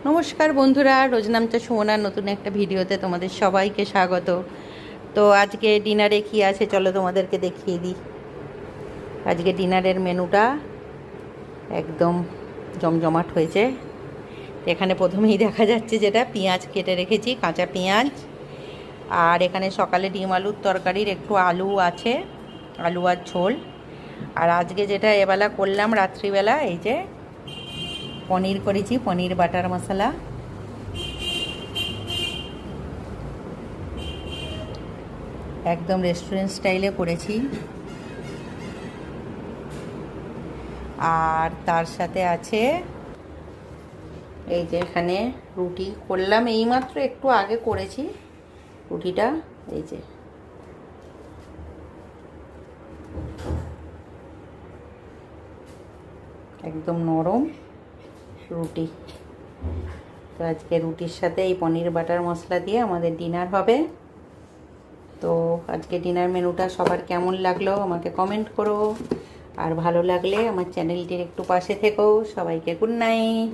নমস্কার বন্ধুরা, রোজনামচা সুমনার নতুন একটা ভিডিওতে তোমাদের সবাইকে স্বাগত। তো আজকে ডিনারে কী আছে চলো তোমাদেরকে দেখিয়ে দিই। আজকে ডিনারের মেনুটা একদম জমজমাট হয়েছে। এখানে প্রথমেই দেখা যাচ্ছে যেটা পেঁয়াজ কেটে রেখেছি, কাঁচা পেঁয়াজ। আর এখানে সকালে ডিম আলুর তরকারির একটু আলু আছে, আলু আর ঝোল। আর আজকে যেটা এবেলা করলাম রাত্রিবেলা, এই যে পনির করেছি, পনির বাটার মশলা। একদম রেস্টুরেন্ট স্টাইলে করেছি। আর তার সাথে আছে এই যে এখানে রুটি করলাম, এইমাত্র একটু আগে করেছি রুটিটা। এই যে একদম নরম রুটি। তো আজকে রুটির সাথে এই পনির বাটার মশলা দিয়ে আমাদের ডিনার হবে। তো আজকে ডিনার মেনুটা সবার কেমন লাগলো আমাকে কমেন্ট করো। আর ভালো লাগলে আমার চ্যানেলটির একটু পাশে থেকো। সবাইকে গুড নাইট।